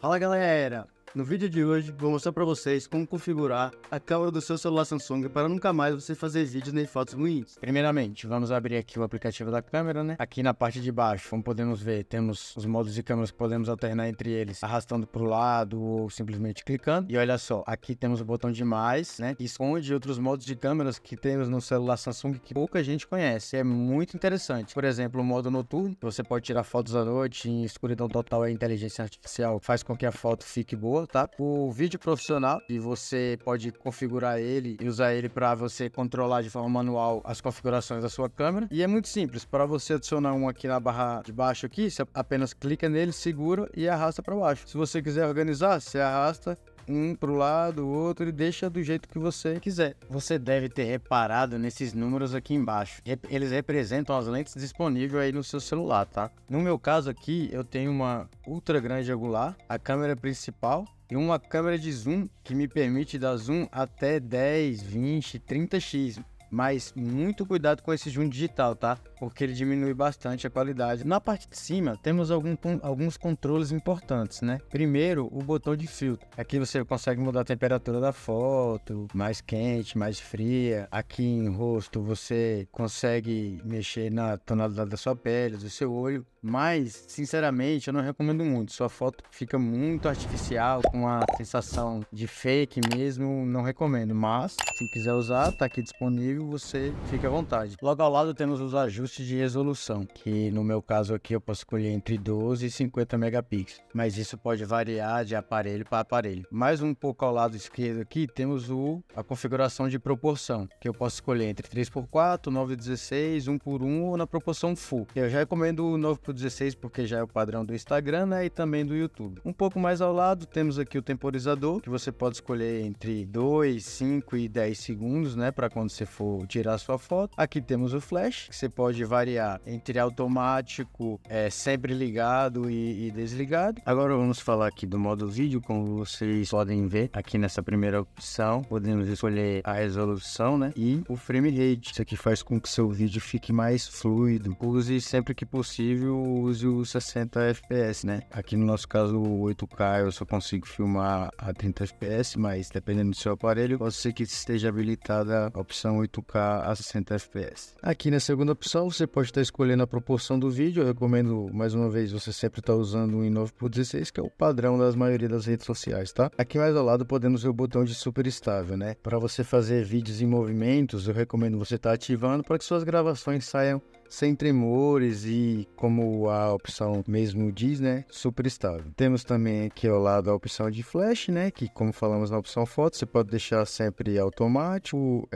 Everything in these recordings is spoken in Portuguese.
Fala galera! No vídeo de hoje vou mostrar para vocês como configurar a câmera do seu celular Samsung para nunca mais você fazer vídeos nem fotos ruins. Primeiramente, vamos abrir aqui o aplicativo da câmera, né? Aqui na parte de baixo, como podemos ver, temos os modos de câmeras que podemos alternar entre eles, arrastando para o lado ou simplesmente clicando. E olha só, aqui temos o botão de mais, né? Que esconde outros modos de câmeras que temos no celular Samsung que pouca gente conhece. É muito interessante. Por exemplo, o modo noturno, você pode tirar fotos à noite em escuridão total. A inteligência artificial faz com que a foto fique boa, tá? O vídeo profissional, e você pode configurar ele e usar ele para você controlar de forma manual as configurações da sua câmera. E é muito simples. Para você adicionar um aqui na barra de baixo aqui, você apenas clica nele, segura e arrasta para baixo. Se você quiser organizar, você arrasta um para o lado, o outro, e deixa do jeito que você quiser. Você deve ter reparado nesses números aqui embaixo. Eles representam as lentes disponíveis aí no seu celular, tá? No meu caso aqui, eu tenho uma ultra grande angular, a câmera principal e uma câmera de zoom que me permite dar zoom até 10, 20, 30x. Mas muito cuidado com esse zoom digital, tá? Porque ele diminui bastante a qualidade. Na parte de cima, temos alguns controles importantes, né? Primeiro, o botão de filtro. Aqui você consegue mudar a temperatura da foto, mais quente, mais fria. Aqui em rosto, você consegue mexer na tonalidade da sua pele, do seu olho. Mas, sinceramente, eu não recomendo muito. Sua foto fica muito artificial, com a sensação de fake mesmo, não recomendo. Mas, se quiser usar, tá aqui disponível, você fica à vontade. Logo ao lado temos os ajustes de resolução, que no meu caso aqui eu posso escolher entre 12 e 50 megapixels. Mas isso pode variar de aparelho para aparelho. Mais um pouco ao lado esquerdo aqui temos a configuração de proporção, que eu posso escolher entre 3x4, 9x16, 1x1 ou na proporção Full. Eu já recomendo o 9x16 porque já é o padrão do Instagram, né, e também do YouTube. Um pouco mais ao lado temos aqui o temporizador, que você pode escolher entre 2, 5 e 10 segundos, né, para quando você for tirar a sua foto. Aqui temos o flash, que você pode variar entre automático, sempre ligado e desligado. Agora vamos falar aqui do modo vídeo. Como vocês podem ver aqui nessa primeira opção, podemos escolher a resolução, né, e o frame rate. Isso aqui faz com que seu vídeo fique mais fluido. Use sempre que possível, use o 60 fps, né. Aqui no nosso caso o 8K eu só consigo filmar a 30 fps, mas dependendo do seu aparelho, pode ser que esteja habilitada a opção 8K a 60 fps. Aqui na segunda opção você pode estar escolhendo a proporção do vídeo. Eu recomendo, mais uma vez, você sempre estar usando um em 9x16, que é o padrão das maioria das redes sociais, tá? Aqui mais ao lado podemos ver o botão de super estável, né? Para você fazer vídeos em movimentos, eu recomendo você estar ativando para que suas gravações saiam sem tremores e, como a opção mesmo diz, né, super estável. Temos também aqui ao lado a opção de flash, né, que, como falamos na opção foto, você pode deixar sempre automático,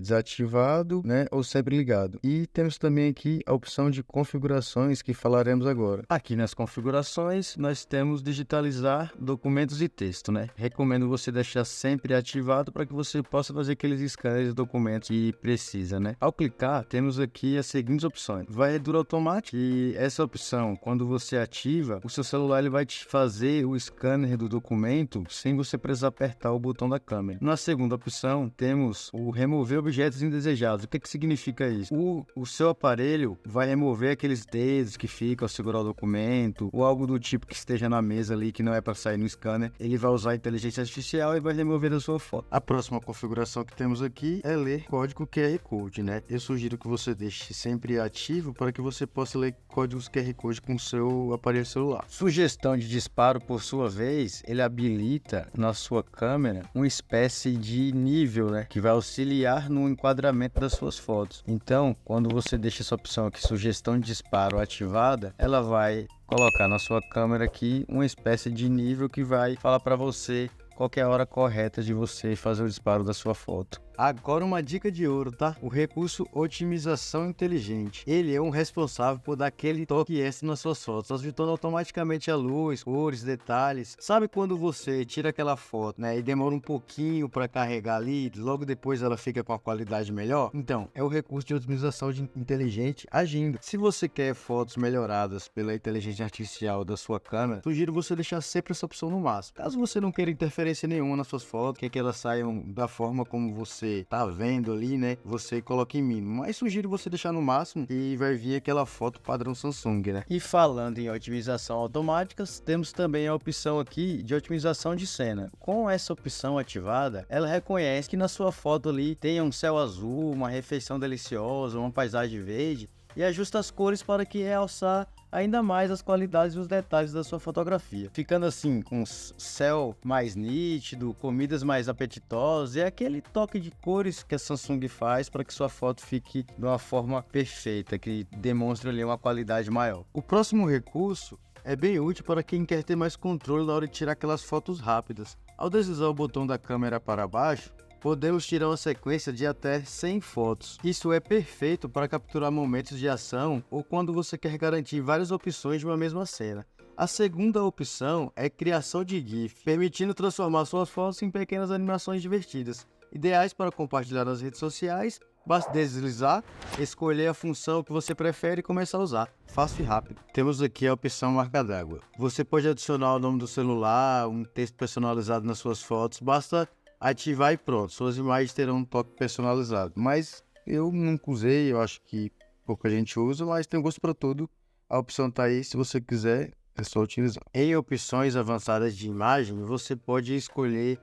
desativado, né, ou sempre ligado. E temos também aqui a opção de configurações, que falaremos agora. Aqui nas configurações nós temos digitalizar documentos e texto, né. Recomendo você deixar sempre ativado para que você possa fazer aqueles scanners de documentos que precisa, né. Ao clicar, temos aqui as seguintes opções. Varredura automática, e essa opção, quando você ativa, o seu celular ele vai te fazer o scanner do documento sem você precisar apertar o botão da câmera. Na segunda opção, temos o remover objetos indesejados. O que significa isso? O seu aparelho vai remover aqueles dedos que ficam ao segurar o documento, ou algo do tipo que esteja na mesa ali que não é para sair no scanner. Ele vai usar a inteligência artificial e vai remover da sua foto. A próxima configuração que temos aqui é ler código QR Code, né? Eu sugiro que você deixe sempre ativo para que você possa ler códigos QR Code com seu aparelho celular. Sugestão de disparo, por sua vez, ele habilita na sua câmera uma espécie de nível, né, que vai auxiliar no enquadramento das suas fotos. Então, quando você deixa essa opção aqui, sugestão de disparo, ativada, ela vai colocar na sua câmera aqui uma espécie de nível que vai falar para você qual é a hora correta de você fazer o disparo da sua foto. Agora uma dica de ouro, tá? O recurso otimização inteligente. Ele é um responsável por dar aquele toque extra nas suas fotos, ajustando automaticamente a luz, cores, detalhes. Sabe quando você tira aquela foto, né, e demora um pouquinho para carregar ali, logo depois ela fica com a qualidade melhor? Então, é o recurso de otimização inteligente agindo. Se você quer fotos melhoradas pela inteligência artificial da sua câmera, sugiro você deixar sempre essa opção no máximo. Caso você não queira interferência nenhuma nas suas fotos, quer que elas saiam da forma como você você tá vendo ali, né, você coloca em mínimo. Mas sugiro você deixar no máximo e vai vir aquela foto padrão Samsung, né? E falando em otimização automáticas, temos também a opção aqui de otimização de cena. Com essa opção ativada, ela reconhece que na sua foto ali tem um céu azul, uma refeição deliciosa, uma paisagem verde e ajusta as cores para que realçar ainda mais as qualidades e os detalhes da sua fotografia, ficando assim com céu mais nítido, comidas mais apetitosas e aquele toque de cores que a Samsung faz para que sua foto fique de uma forma perfeita, que demonstre ali uma qualidade maior. O próximo recurso é bem útil para quem quer ter mais controle na hora de tirar aquelas fotos rápidas. Ao deslizar o botão da câmera para baixo, podemos tirar uma sequência de até 100 fotos. Isso é perfeito para capturar momentos de ação ou quando você quer garantir várias opções de uma mesma cena. A segunda opção é criação de GIF, permitindo transformar suas fotos em pequenas animações divertidas, ideais para compartilhar nas redes sociais. Basta deslizar, escolher a função que você prefere e começar a usar. Fácil e rápido. Temos aqui a opção marca d'água. Você pode adicionar o nome do celular, um texto personalizado nas suas fotos, basta ativar e pronto. Suas imagens terão um toque personalizado. Mas eu nunca usei, eu acho que pouca gente usa, mas tem gosto para tudo. A opção tá aí, se você quiser, é só utilizar. Em opções avançadas de imagem, você pode escolher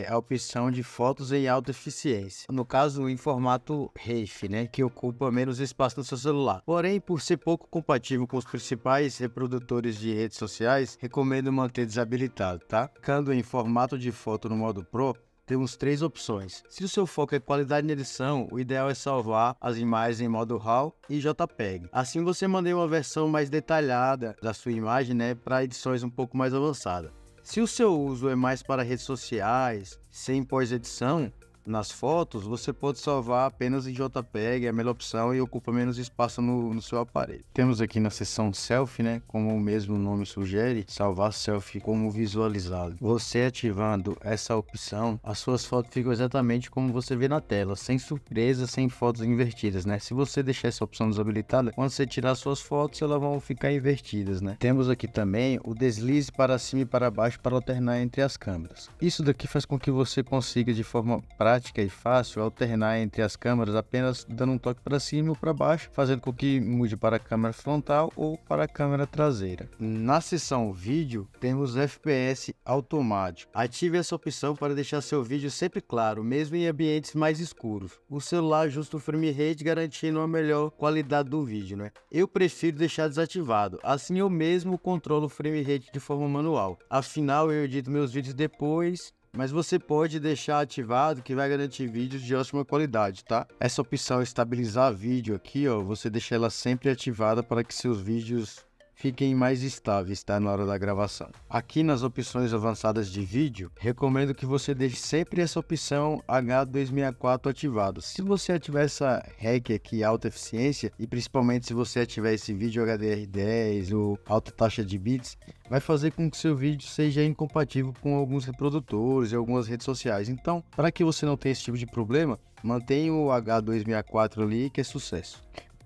a opção de fotos em alta eficiência. No caso, em formato RAW, né, que ocupa menos espaço no seu celular. Porém, por ser pouco compatível com os principais reprodutores de redes sociais, recomendo manter desabilitado, tá? Ficando em formato de foto no modo Pro, temos 3 opções. Se o seu foco é qualidade na edição, o ideal é salvar as imagens em modo RAW e JPEG. Assim você mantém uma versão mais detalhada da sua imagem, né, para edições um pouco mais avançadas. Se o seu uso é mais para redes sociais, sem pós-edição, nas fotos, você pode salvar apenas em JPEG, é a melhor opção e ocupa menos espaço no seu aparelho. Temos aqui na seção selfie, né, como o mesmo nome sugere, salvar selfie como visualizado. Você ativando essa opção, as suas fotos ficam exatamente como você vê na tela, sem surpresa, sem fotos invertidas, né? Se você deixar essa opção desabilitada, quando você tirar suas fotos, elas vão ficar invertidas, né? Temos aqui também o deslize para cima e para baixo para alternar entre as câmeras. Isso daqui faz com que você consiga de forma prática e fácil alternar entre as câmeras apenas dando um toque para cima ou para baixo, fazendo com que mude para a câmera frontal ou para a câmera traseira. Na seção vídeo, temos FPS automático. Ative essa opção para deixar seu vídeo sempre claro, mesmo em ambientes mais escuros. O celular ajusta o frame rate, garantindo uma melhor qualidade do vídeo, né? Eu prefiro deixar desativado, assim eu mesmo controlo o frame rate de forma manual. Afinal, eu edito meus vídeos depois, mas você pode deixar ativado que vai garantir vídeos de ótima qualidade, tá? Essa opção estabilizar vídeo aqui, ó, você deixa ela sempre ativada para que seus vídeos fiquem mais estáveis, tá? Na hora da gravação. Aqui nas opções avançadas de vídeo, recomendo que você deixe sempre essa opção H264 ativado. Se você ativar essa REC aqui, alta eficiência, e principalmente se você ativar esse vídeo HDR10 ou alta taxa de bits, vai fazer com que seu vídeo seja incompatível com alguns reprodutores e algumas redes sociais. Então, para que você não tenha esse tipo de problema, mantenha o H264 ali, que é sucesso.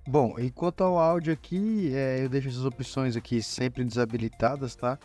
Bom, e quanto ao áudio aqui, eu deixo essas opções aqui sempre desabilitadas, tá?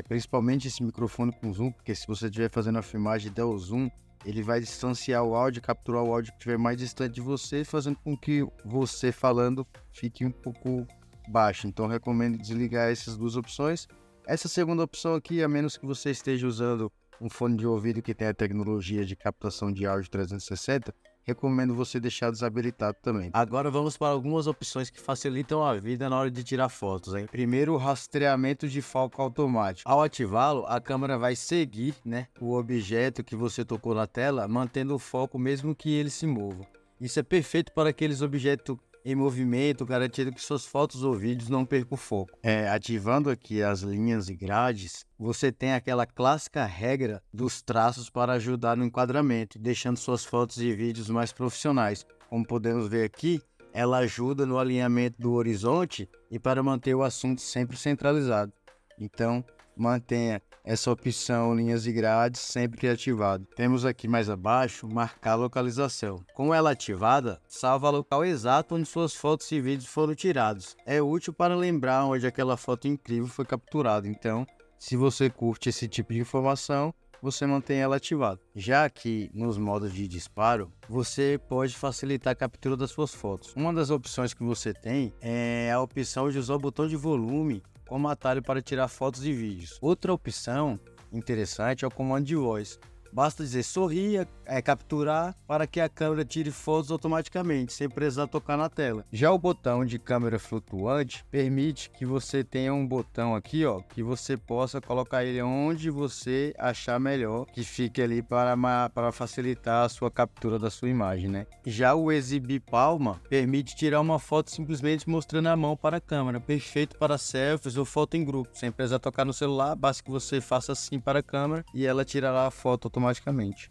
Principalmente esse microfone com zoom, porque se você estiver fazendo a filmagem e der o zoom, ele vai distanciar o áudio, capturar o áudio que estiver mais distante de você, fazendo com que você falando fique um pouco baixo. Então, recomendo desligar essas duas opções. Essa segunda opção aqui, a menos que você esteja usando um fone de ouvido que tenha a tecnologia de captação de áudio 360, recomendo você deixar desabilitado também. Agora vamos para algumas opções que facilitam a vida na hora de tirar fotos, hein? Primeiro, o rastreamento de foco automático. Ao ativá-lo, a câmera vai seguir, né, o objeto que você tocou na tela, mantendo o foco mesmo que ele se mova. Isso é perfeito para aqueles objetos em movimento, garantindo que suas fotos ou vídeos não percam o foco. Ativando aqui as linhas e grades, você tem aquela clássica regra dos traços para ajudar no enquadramento, deixando suas fotos e vídeos mais profissionais. Como podemos ver aqui, ela ajuda no alinhamento do horizonte e para manter o assunto sempre centralizado. Então, mantenha essa opção linhas e grades sempre ativado. Temos aqui mais abaixo marcar localização. Com ela ativada, salva o local exato onde suas fotos e vídeos foram tirados. É útil para lembrar onde aquela foto incrível foi capturada. Então, se você curte esse tipo de informação, você mantém ela ativada. Já aqui nos modos de disparo, você pode facilitar a captura das suas fotos. Uma das opções que você tem é a opção de usar o botão de volume como atalho para tirar fotos e vídeos. Outra opção interessante é o comando de voz. Basta dizer sorria, capturar, para que a câmera tire fotos automaticamente, sem precisar tocar na tela. Já o botão de câmera flutuante permite que você tenha um botão aqui, ó, que você possa colocar ele onde você achar melhor, que fique ali para facilitar a sua captura da sua imagem, né? Já o exibir palma permite tirar uma foto simplesmente mostrando a mão para a câmera, perfeito para selfies ou foto em grupo, sem precisar tocar no celular, basta que você faça assim para a câmera e ela tirará a foto automaticamente.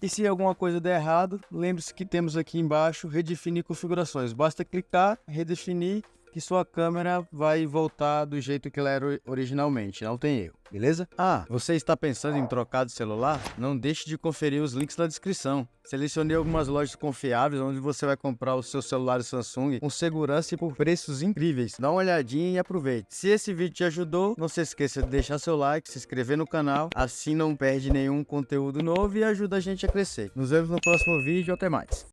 E se alguma coisa der errado, lembre-se que temos aqui embaixo redefinir configurações. Basta clicar, redefinir, que sua câmera vai voltar do jeito que ela era originalmente, não tem erro, beleza? Você está pensando em trocar de celular? Não deixe de conferir os links na descrição. Selecionei algumas lojas confiáveis onde você vai comprar o seu celular Samsung com segurança e por preços incríveis. Dá uma olhadinha e aproveite. Se esse vídeo te ajudou, não se esqueça de deixar seu like, se inscrever no canal, assim não perde nenhum conteúdo novo e ajuda a gente a crescer. Nos vemos no próximo vídeo, até mais.